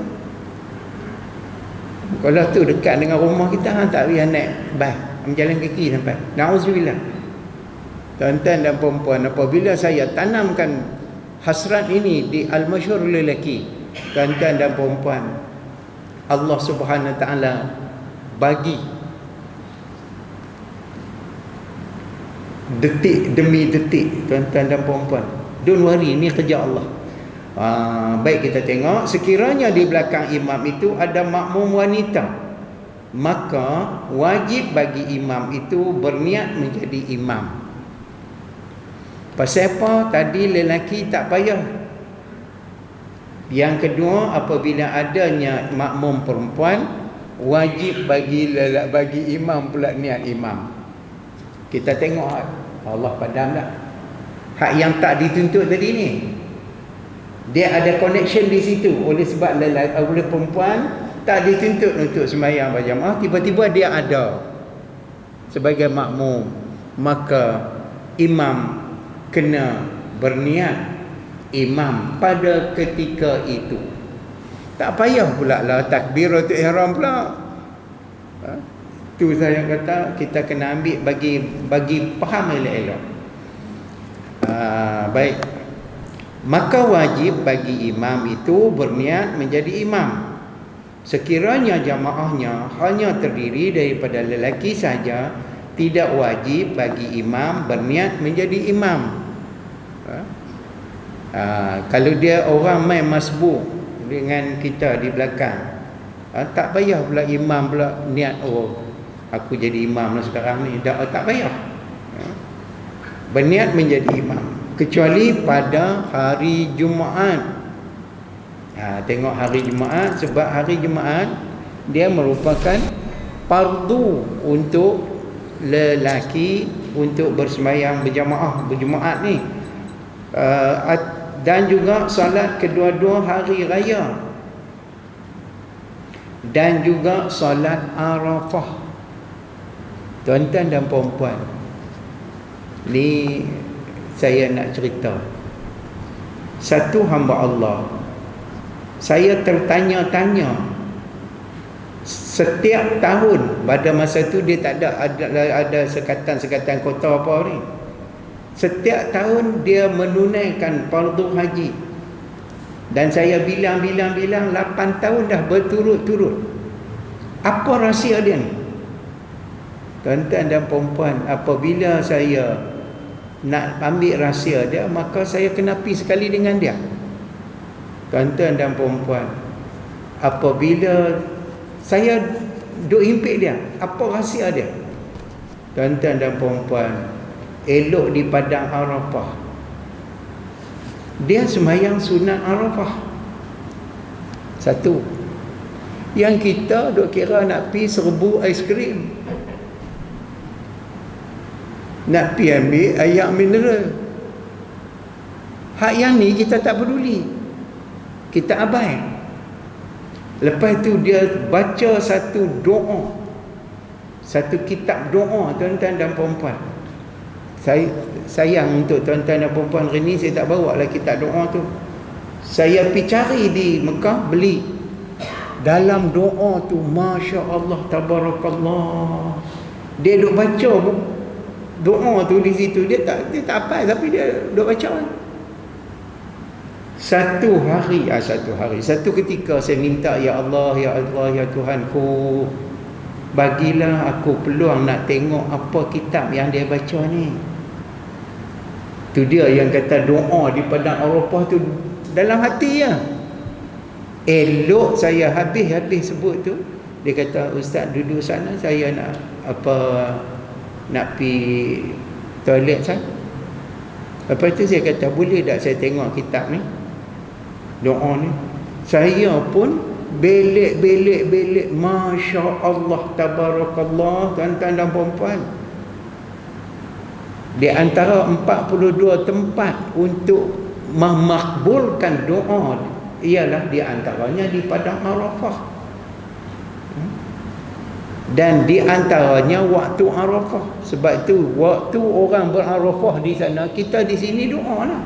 Sekolah tu dekat dengan rumah kita, tak payah naik bas, berjalan kaki sampai. Na'udzubillah. Tuan-tuan dan puan-puan, apabila saya tanamkan hasrat ini di Al-Masyhur lelaki, tuan-tuan dan puan-puan, Allah Subhanahu Wa Taala bagi detik demi detik, tuan-tuan dan puan-puan. Don't worry, ini kerja Allah. Baik, kita tengok, sekiranya di belakang imam itu ada makmum wanita, maka wajib bagi imam itu berniat menjadi imam. Pasal apa? Tadi lelaki tak payah. Yang kedua, apabila adanya makmum perempuan, wajib bagi imam pula niat imam. Kita tengok Allah padam tak? Hak yang tak dituntut tadi ni, dia ada connection di situ. Oleh sebab oleh perempuan tak dituntut untuk sembahyang berjamaah, tiba-tiba dia ada sebagai makmum, maka imam kena berniat imam pada ketika itu. Tak payah pula lah takbiratul ihram pula. Tu saya kata kita kena ambil bagi faham elok-elok. Baik. Maka wajib bagi imam itu berniat menjadi imam. Sekiranya jamaahnya hanya terdiri daripada lelaki saja, tidak wajib bagi imam berniat menjadi imam. Kalau dia orang main masbuk dengan kita di belakang, tak payah pula imam pula niat, aku jadi imam lah sekarang ni. Tak payah berniat menjadi imam, kecuali pada hari Jumaat. Tengok hari Jumaat, sebab hari Jumaat dia merupakan fardu untuk lelaki untuk bersembahyang berjemaat ni, dan juga solat kedua-dua hari raya, dan juga solat Arafah. Tuan-tuan dan puan-puan, ni saya nak cerita. Satu hamba Allah, saya tertanya-tanya, setiap tahun pada masa tu dia tak ada sekatan kota apa ni. Setiap tahun dia menunaikan fardu haji. Dan saya bilang 8 tahun dah berturut-turut. Apa rahsia dia ni? Tuan-tuan dan puan-puan, apabila saya nak ambil rahsia dia, maka saya kena pergi sekali dengan dia. Tuan-tuan dan puan-puan, apabila saya duk himpit dia, apa rahsia dia? Tuan-tuan dan puan-puan, elok di padang Arafah, dia sembahyang sunat Arafah. Satu. Yang kita duk kira nak pi serbu aiskrim, nak pi ambil air mineral. Hak yang ni kita tak peduli, kita abai. Lepas tu dia baca satu doa, satu kitab doa. Tuan-tuan dan puan-puan, saya sayang untuk tuan-tuan dan puan-puan, hari ni saya tak bawa lah kitab doa tu. Saya pergi cari di Mekah, beli. Dalam doa tu, Masya Allah, Tabarakallah, dia duk baca doa tu di situ. Dia tak apa, tapi dia duk baca. Satu ketika saya minta, Ya Allah, Ya Allah, Ya Tuhanku, bagilah aku peluang nak tengok apa kitab yang dia baca ni. Tu dia yang kata doa di padang Arafah tu dalam hati ya. Elok saya habis sebut tu, dia kata, Ustaz duduk sana, saya nak pergi toilet saya. Lepas tu saya kata, boleh tak saya tengok kitab ni, doa ni? Saya pun belik. Masya Allah, Tabarakallah. Tuan-tuan dan puan-puan, di antara 42 tempat untuk memakbulkan doa, ialah di antaranya di padang Arafah. Dan di antaranya waktu Arafah. Sebab itu waktu orang berarafah di sana, kita di sini doa lah.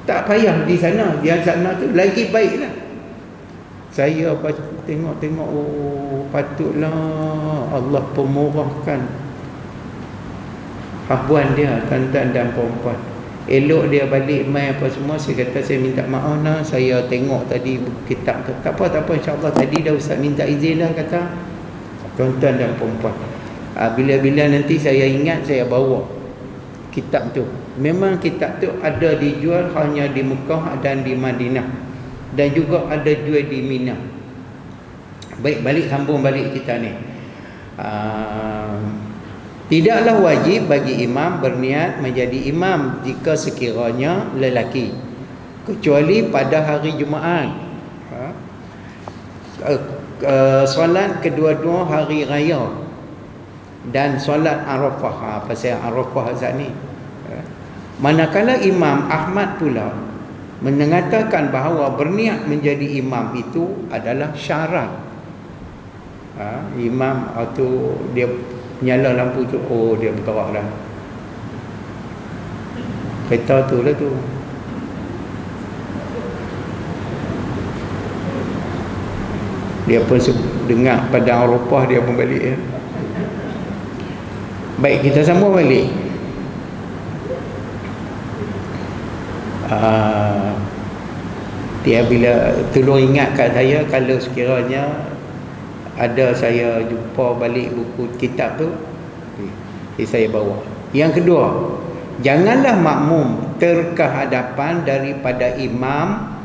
Tak payah di sana, di sana tu lagi baik lah. Saya tengok, patutlah Allah pemurahkan habuan dia, tuan-tuan dan puan-puan. Elok dia balik mai apa semua. Saya kata, saya minta maaf lah, saya tengok tadi kitab tu. Tak apa, insyaAllah tadi dah Ustaz minta izin dah, kata. Tuan-tuan dan puan-puan, bila-bila nanti saya ingat, saya bawa kitab tu. Memang kitab tu ada dijual hanya di Mekah dan di Madinah, dan juga ada jual di Mina. Baik, sambung balik kita ni. Tidaklah wajib bagi imam berniat menjadi imam jika sekiranya lelaki, kecuali pada hari Jumaat, solat kedua-dua hari raya, dan solat Arafah. Pasal Arafah saat ni. Manakala Imam Ahmad pula mengatakan bahawa berniat menjadi imam itu adalah syarat. Imam tu dia nyala lampu tu, dia bergerak dah. Kereta tu lah tu. Dia pun dengar pada Arafah, dia pun balik ya. Baik, kita sambung balik. Dia bila tolong ingat kat saya, kalau sekiranya ada saya jumpa balik buku kitab tu, saya bawa. Yang kedua, janganlah makmum terkehadapan daripada imam,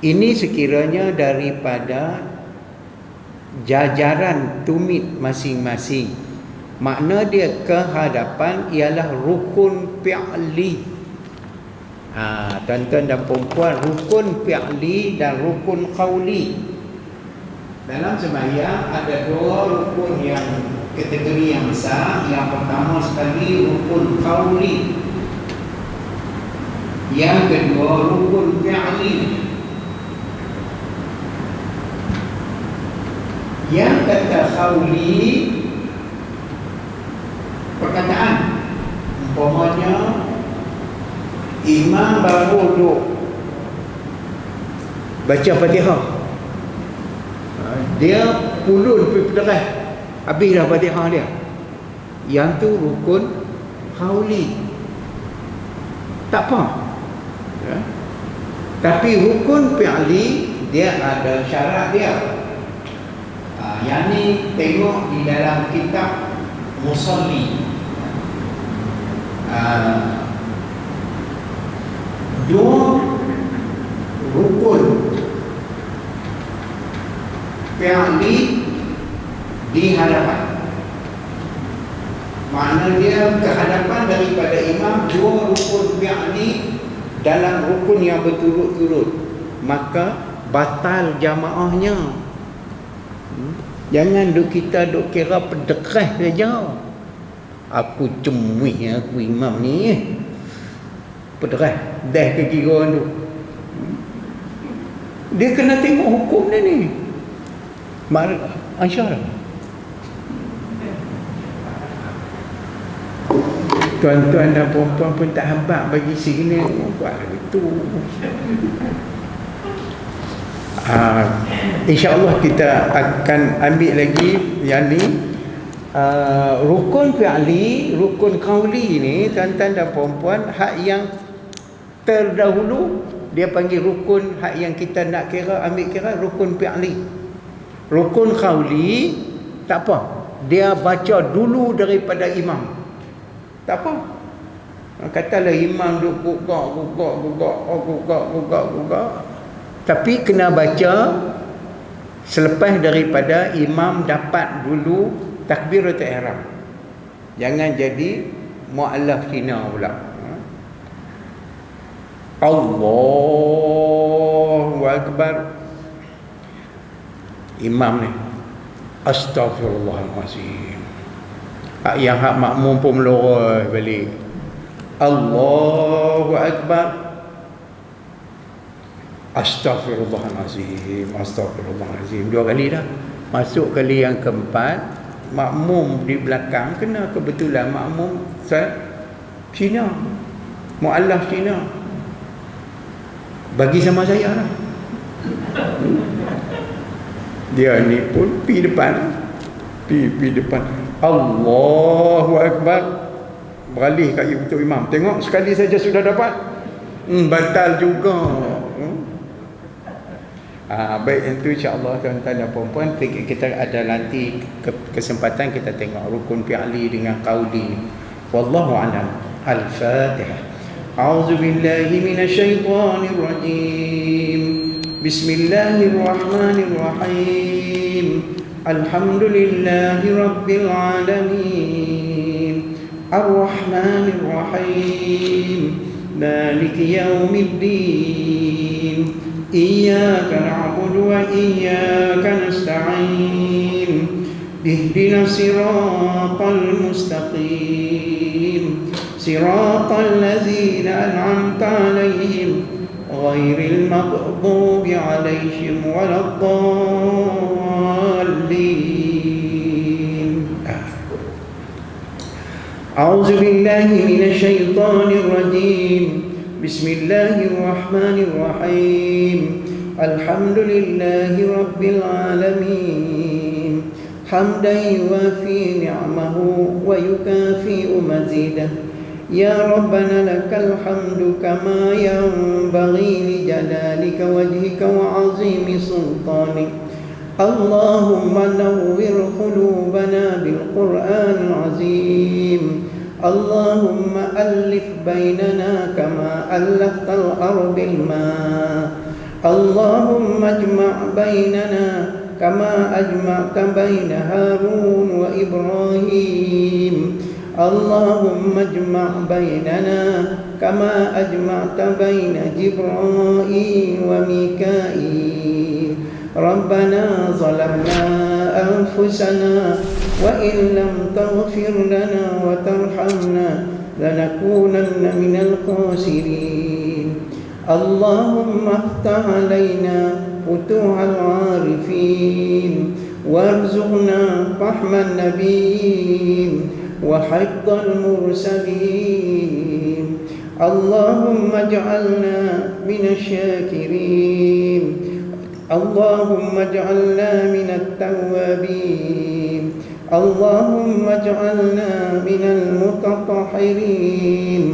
ini sekiranya daripada jajaran tumit masing-masing. Makna dia kehadapan ialah rukun fi'li. Tuan-tuan dan puan-puan, rukun fi'li dan rukun qauli. Dalam sembahyang ada dua rukun yang kategori yang besar. Yang pertama sekali rukun qauli, yang kedua rukun fi'li. Yang kata qauli, perkataan, umpamanya imam baru duduk baca Fatihah, dia pulun pergi peterah, habis dah Fatihah dia, yang tu rukun qauli, tak apa ya? Tapi rukun fi'li dia ada syarat dia. Yang ni tengok di dalam kitab Musalli. Dua rukun fi'li di hadapan. Makna dia kehadapan daripada imam, dua rukun fi'li dalam rukun yang berturut-turut, maka batal jamaahnya. Jangan kita duk kira pedekah saja. Aku cemui aku imam ni pedekah dah ke kira tu. Dia kena tengok hukum dia ni. Aisyah, tuan-tuan dan puan-puan pun tak habaq bagi sini buat itu. InsyaAllah kita akan ambil lagi yang ni, rukun fi'li, rukun qauli ni, tuan-tuan dan puan-puan, hak yang terdahulu dia panggil rukun, hak yang kita nak ambil kira rukun fi'li. Rukun qauli tak apa, dia baca dulu daripada imam, tak apa. Katalah imam duk gugak, tapi kena baca selepas daripada imam dapat dulu takbiratul ihram. Jangan jadi mu'allaf Cina pula. Allahu Akbar, imam ni Astaghfirullahalazim, yang hak makmum pun melorot balik. Allahu Akbar, Astaghfirullahalazim, Astaghfirullahalazim, dua kali dah. Masuk kali yang keempat, makmum di belakang kena kebetulan makmum Cina, mu'allaf Cina, bagi sama saya lah. Dia ni pun pi depan, pi depan, Allahu Akbar, beralih kat untuk imam. Tengok sekali saja sudah dapat, batal juga. Baik, itu insyaAllah tuan-tuan dan puan-puan, kita ada nanti kesempatan kita tengok rukun fi'li dengan qauli. Wallahu a'lam. Al-Fatihah. A'udzu billahi minasyaitonir rajim. Bismillahirrahmanirrahim. Alhamdulillahi rabbil alamin. Ar-Rahmanir Rahim. Maliki yaumiddin. إياك نعبد وإياك نستعين اهدنا الصراط المستقيم صراط الذين أنعمت عليهم غير المغضوب عليهم ولا الضالين. أعوذ بالله من الشيطان الرجيم. بسم الله الرحمن الرحيم. الحمد لله رب العالمين حمدا يوافي نعمه ويكافئ مزيده. يا ربنا لك الحمد كما ينبغي لجلالك وجهك وعظيم سلطانك. اللهم نور قلوبنا بالقرآن العظيم اللهم ألف بيننا كما ألفت الأرض الماء اللهم اجمع بيننا كما أجمعت بين هارون وإبراهيم اللهم اجمع بيننا كما أجمعت بين جبرائيل وميكائيل ربنا ظلمنا أنفسنا وإن لم تغفر لنا وترحمنا لنكونن من الخاسرين اللهم افتح علينا فتوح العارفين وارزقنا فهم النبيين وحفظ المرسلين اللهم اجعلنا من الشاكرين اللهم اجعلنا من التوابين اللهم اجعلنا من المتطهرين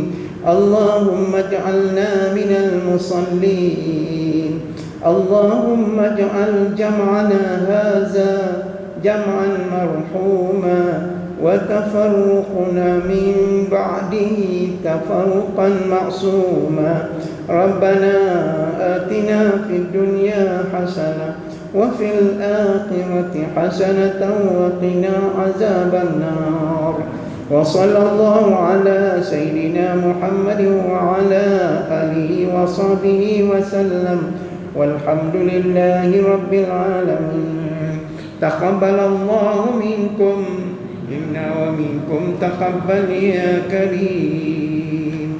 اللهم اجعلنا من المصلين اللهم اجعل جمعنا هذا جمعا مرحوما وتفرقنا من بعده تفرقا معصوما ربنا آتنا في الدنيا حسنة وفي الآخرة حسنة وقنا عذاب النار وصلى الله على سيدنا محمد وعلى آله وصحبه وسلم والحمد لله رب العالمين تقبل الله منكم منا ومنكم تقبل يا كريم